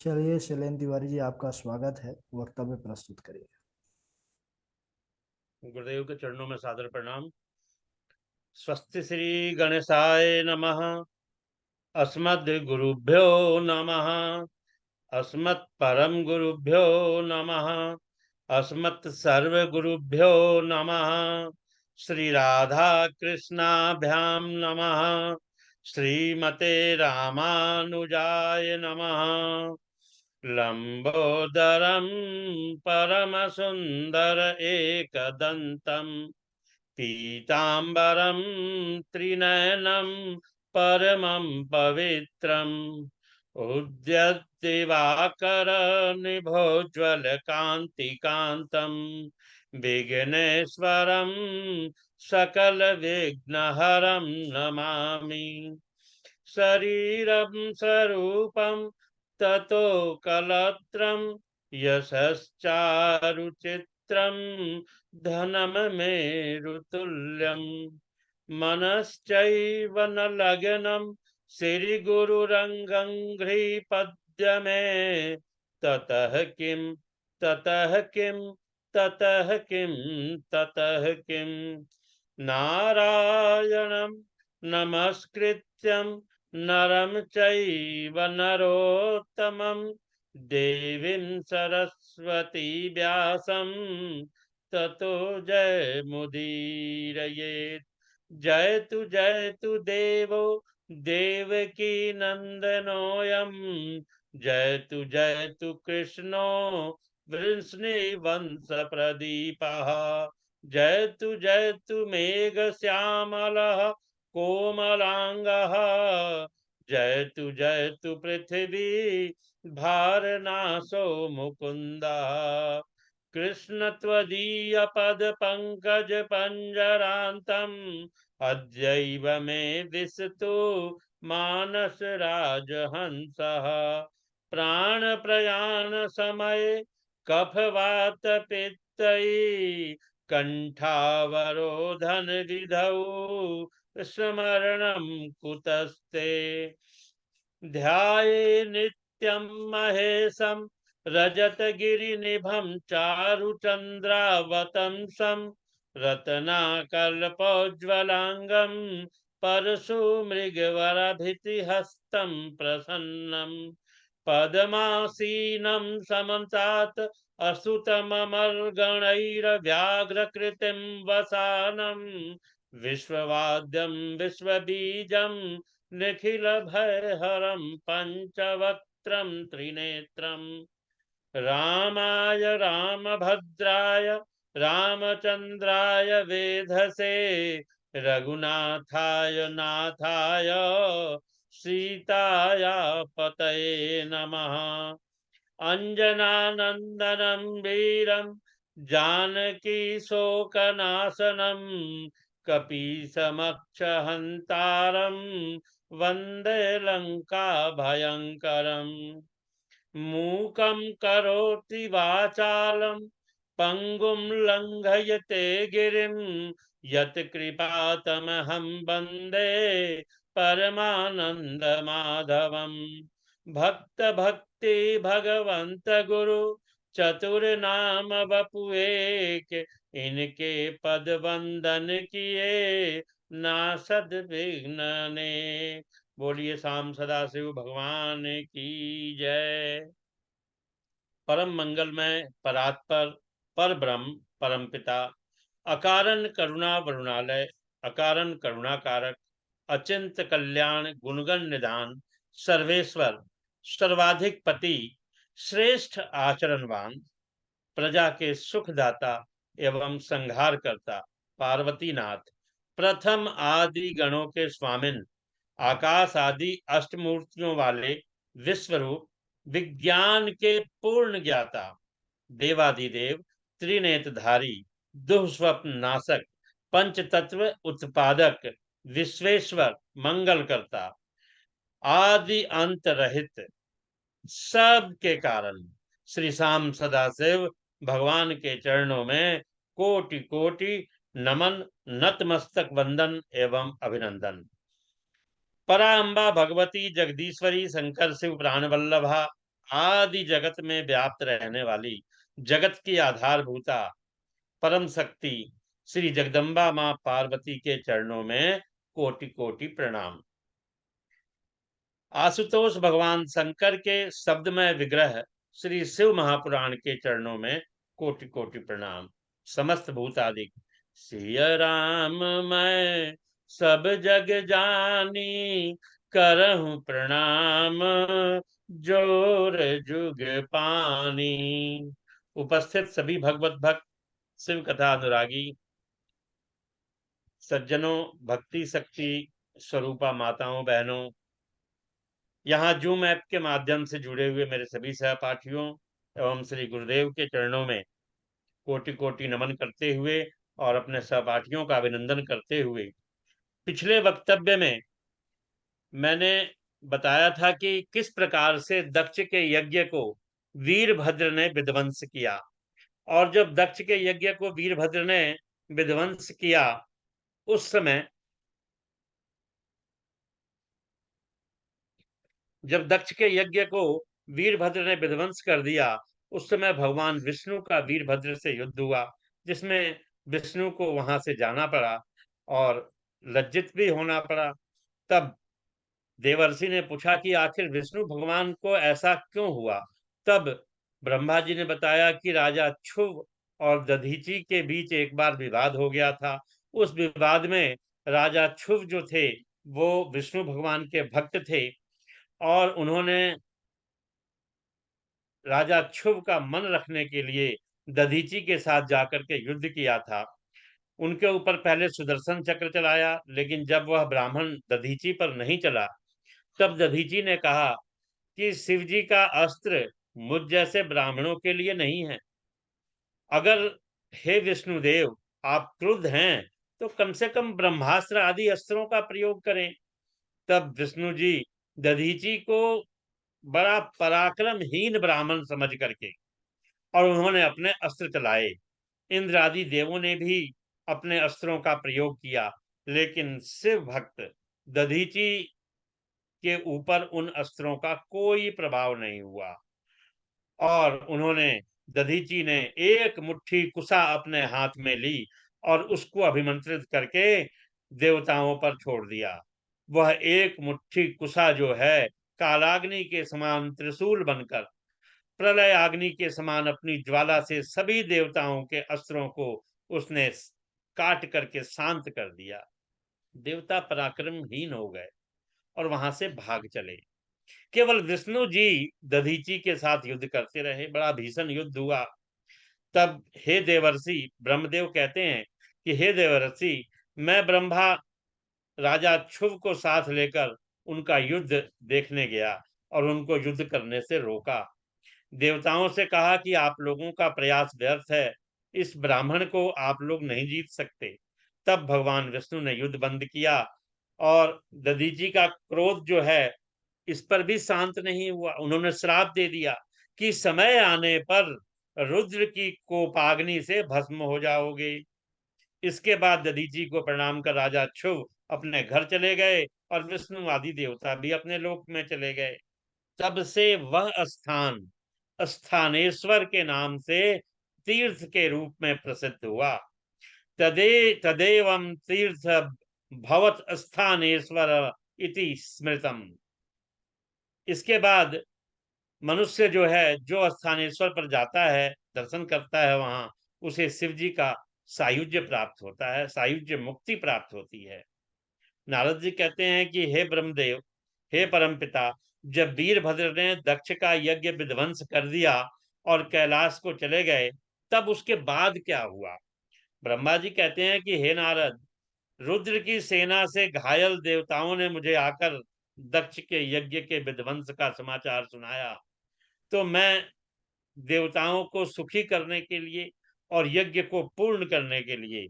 चलिए शैलेंद्र तिवारी जी, आपका स्वागत है। वक्तव्य प्रस्तुत करिए। गुरुदेव के चरणों में सादर प्रणाम। स्वस्ति श्री गणेशाय नमः। अस्मद् गुरुभ्यो नमः। अस्मत् परम गुरुभ्यो नमः। अस्मत् सर्व गुरुभ्यो नमः। श्री राधा कृष्णाभ्यां नमः। श्रीमते रामानुजाय नमः। लंबोदरम परम सुंदर एकदंतम पीताम्बरं त्रिनयनं परमं पवित्रम् उद्यद्दिवाकरनिभोज्ज्वलकान्तिकान्तं विघ्नेश्वरं सकलविघ्नहरं नमामि। शरीरं स्वरूपं ततो कलत्रं यशश्चारुचित्रं धनं मेरुतुल्यं मनश्चैव न लग्नं श्रीगुरुरङ्गङ्घ्रिपद्य मे ततः किं ततः किं ततः किं ततः किं नारायणं नमस्कृत्यं नरं चैव नरोत्तमं देवीं सरस्वती व्यासं ततो जयमुदीरयेत्। जयतु देवो देवकी नन्दनोऽयं। जयतु कृष्णो वृष्णिवंशप्रदीपः। जयतु मेघश्यामलः कोमलांगः। जयतु पृथिवी भारनाशो मुकुन्दः। कृष्ण त्वदीय पद पंकज पंजरान्तम् अद्यैव मे दिशतु मानस राजहंसः। प्राण प्रयाण समय कफवात पित्तैः कंठावरोधन विधौ स्मरणं कुतस्ते। ध्याये नित्यं महेशं रजतगिरिनिभं चारुचन्द्रावतंसं रत्नाकल्पोज्ज्वलांगं परशुमृगवरभितिहस्तं प्रसन्नं पद्मासीनं समन्तात् असुतममर्गणैर्व्याघ्रकृतिं वसानं विश्ववाद्यं विश्वबीजं निखिलभयहरं पञ्चवक्त्रं त्रिनेत्रं रामाय रामभद्राय रामचन्द्राय वेधसे रघुनाथाय नाथाय सीताया पतये नमः। अंजनानंदनं वीरं जानकी शोकनाशनं कपीसमक्षहन्तारं वन्दे लंका भयंकरम्। मूकं करोति वाचालं पंगुं लंघयते गिरिं यत्कृपातमहं वन्दे परमानन्दमाधवम्। भक्त भक्ति भगवंत गुरु चतुर नाम वपु एक। इनके पद वंदन किए नासद विघ्न ने। बोलिए शाम सदाशिव भगवान की जय। परम मंगलमय परात्पर पर ब्रह्म परम पिता अकारण करुणा वरुणालय अकारण करुणाकारक अचिंत कल्याण गुणगण निधान सर्वेश्वर सर्वाधिक पति श्रेष्ठ आचरणवान प्रजा के सुखदाता एवं संहार करता पार्वतीनाथ प्रथम आदि गणों के स्वामिन आकाश आदि अष्टमूर्तियों वाले विश्वरूप विज्ञान के पूर्ण ज्ञाता देवादिदेव त्रिनेत्रधारी दुःस्वप्न नाशक पंच तत्व उत्पादक विश्वेश्वर मंगल करता आदि अंत रहित सब के कारण श्री श्याम सदाशिव भगवान के चरणों में कोटि कोटि नमन नतमस्तक वंदन एवं अभिनंदन। पराम्बा भगवती जगदीश्वरी शंकर शिव प्राण वल्लभा आदि जगत में व्याप्त रहने वाली जगत की आधारभूता परम शक्ति श्री जगदम्बा मां पार्वती के चरणों में कोटि कोटि प्रणाम। आशुतोष भगवान शंकर के शब्दमय विग्रह श्री शिव महापुराण के चरणों में कोटि कोटि प्रणाम। समस्त भूतादिक सिय राम मैं सब जग जानी करहूं प्रणाम जोर जुग पानी। उपस्थित सभी भगवत भक्त शिव कथा अनुरागी सज्जनों, भक्ति शक्ति स्वरूपा माताओं बहनों, यहाँ जूम ऐप के माध्यम से जुड़े हुए मेरे सभी सहपाठियों एवं श्री गुरुदेव के चरणों में कोटि कोटि नमन करते हुए और अपने सहपाठियों का अभिनंदन करते हुए, पिछले वक्तव्य में मैंने बताया था कि किस प्रकार से दक्ष के यज्ञ को वीरभद्र ने विध्वंस किया। और जब दक्ष के यज्ञ को वीरभद्र ने विध्वंस किया, उस समय जब दक्ष के यज्ञ को वीरभद्र ने विध्वंस कर दिया, उस समय भगवान विष्णु का वीरभद्र से युद्ध हुआ, जिसमें विष्णु को वहां से जाना पड़ा और लज्जित भी होना पड़ा। तब देवर्षि ने पूछा कि आखिर विष्णु भगवान को ऐसा क्यों हुआ। तब ब्रह्मा जी ने बताया कि राजा क्षुभ और दधीचि के बीच एक बार विवाद हो गया था। उस विवाद में राजा क्षुभ जो थे वो विष्णु भगवान के भक्त थे और उन्होंने राजा क्षुभ का मन रखने के लिए दधीचि के साथ जाकर के युद्ध किया था। उनके ऊपर पहले सुदर्शन चक्र चलाया, लेकिन जब वह ब्राह्मण दधीचि पर नहीं चला, तब दधीचि ने कहा कि शिव जी का अस्त्र मुझ जैसे ब्राह्मणों के लिए नहीं है। अगर हे विष्णुदेव आप क्रुद्ध हैं तो कम से कम ब्रह्मास्त्र आदि अस्त्रों का प्रयोग करें। तब विष्णु जी दधीचि को बड़ा पराक्रमहीन ब्राह्मण समझ करके और उन्होंने अपने अस्त्र चलाए। इंद्र आदि देवों ने भी अपने अस्त्रों का प्रयोग किया, लेकिन शिव भक्त दधीचि के ऊपर उन अस्त्रों का कोई प्रभाव नहीं हुआ और उन्होंने दधीचि ने एक मुट्ठी कुसा अपने हाथ में ली और उसको अभिमंत्रित करके देवताओं पर छोड़ दिया। वह एक मुट्ठी कुसा जो है कालाग्नि के समान त्रिशूल बनकर प्रलय अग्नि के समान अपनी ज्वाला से सभी देवताओं के अस्त्रों को उसने काट करके शांत कर दिया। देवता पराक्रमहीन हो गए और वहां से भाग चले। केवल विष्णु जी दधीचि के साथ युद्ध करते रहे। बड़ा भीषण युद्ध हुआ। तब हे देवर्षि, ब्रह्मदेव कहते हैं कि हे देवर्षि, मैं ब्रह्मा राजा क्षुभ को साथ लेकर उनका युद्ध देखने गया और उनको युद्ध करने से रोका। देवताओं से कहा कि आप लोगों का प्रयास व्यर्थ है, इस ब्राह्मण को आप लोग नहीं जीत सकते। तब भगवान विष्णु ने युद्ध बंद किया और दधीचि का क्रोध जो है इस पर भी शांत नहीं हुआ। उन्होंने श्राप दे दिया कि समय आने पर रुद्र की कोपाग्नि से भस्म हो जाओगे। इसके बाद दधीचि को प्रणाम कर राजा क्षुभ अपने घर चले गए और विष्णु आदि देवता भी अपने लोक में चले गए। तब से वह स्थान स्थानेश्वर के नाम से तीर्थ के रूप में प्रसिद्ध हुआ। तदेवं तीर्थ भवत स्थानेश्वर इति स्मृतम। इसके बाद मनुष्य जो है, जो स्थानेश्वर पर जाता है, दर्शन करता है, वहां उसे शिव जी का सायुज्य प्राप्त होता है, सायुज्य मुक्ति प्राप्त होती है। नारद जी कहते हैं कि हे ब्रह्मदेव, हे परमपिता, जब वीरभद्र ने दक्ष का यज्ञ विध्वंस कर दिया और कैलाश को चले गए, तब उसके बाद क्या हुआ। ब्रह्मा जी कहते हैं कि हे नारद, रुद्र की सेना से घायल देवताओं ने मुझे आकर दक्ष के यज्ञ के विध्वंस का समाचार सुनाया। तो मैं देवताओं को सुखी करने के लिए और यज्ञ को पूर्ण करने के लिए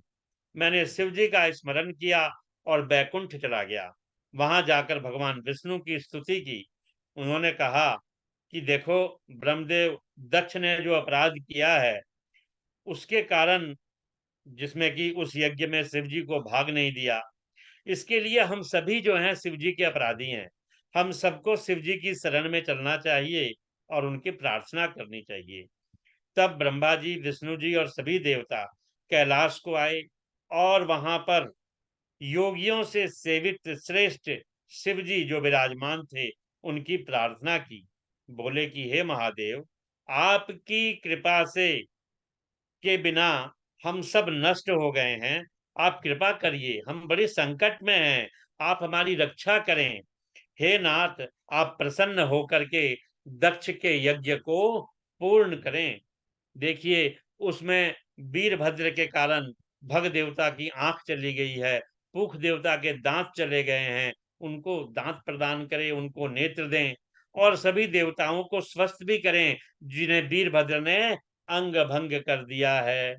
मैंने शिव जी का स्मरण किया और बैकुंठ चला गया। वहां जाकर भगवान विष्णु की स्तुति की। उन्होंने कहा कि देखो ब्रह्मदेव, दक्ष ने जो अपराध किया है उसके कारण, जिसमें कि उस यज्ञ में शिव जी को भाग नहीं दिया, इसके लिए हम सभी जो हैं शिव जी के अपराधी हैं। हम सबको शिव जी की शरण में चलना चाहिए और उनकी प्रार्थना करनी चाहिए। तब ब्रह्मा जी, विष्णु जी और सभी देवता कैलाश को आए और वहां पर योगियों से सेवित श्रेष्ठ शिव जी जो विराजमान थे, उनकी प्रार्थना की। बोले कि हे महादेव, आपकी कृपा से के बिना हम सब नष्ट हो गए हैं। आप कृपा करिए, हम बड़े संकट में हैं, आप हमारी रक्षा करें। हे नाथ, आप प्रसन्न होकर के दक्ष के यज्ञ को पूर्ण करें। देखिए, उसमें वीरभद्र के कारण भग देवता की आंख चली गई है, पुख देवता के दांत चले गए हैं, उनको दांत प्रदान करें, उनको नेत्र दें और सभी देवताओं को स्वस्थ भी करें जिन्हें वीरभद्र ने अंग भंग कर दिया है।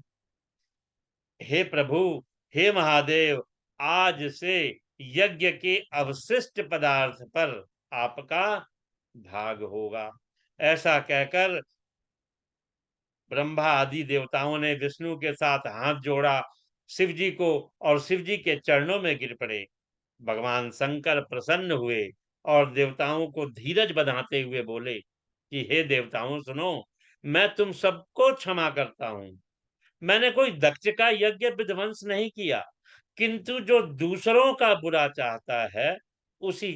हे प्रभु, हे महादेव, आज से यज्ञ के अवशिष्ट पदार्थ पर आपका भाग होगा। ऐसा कहकर ब्रह्मा आदि देवताओं ने विष्णु के साथ हाथ जोड़ा शिव जी को और शिव जी के चरणों में गिर पड़े। भगवान शंकर प्रसन्न हुए और देवताओं को धीरज बंधाते हुए बोले कि हे देवताओं सुनो, मैं तुम सबको क्षमा करता हूं। मैंने कोई दक्ष का यज्ञ विध्वंस नहीं किया, किंतु जो दूसरों का बुरा चाहता है उसी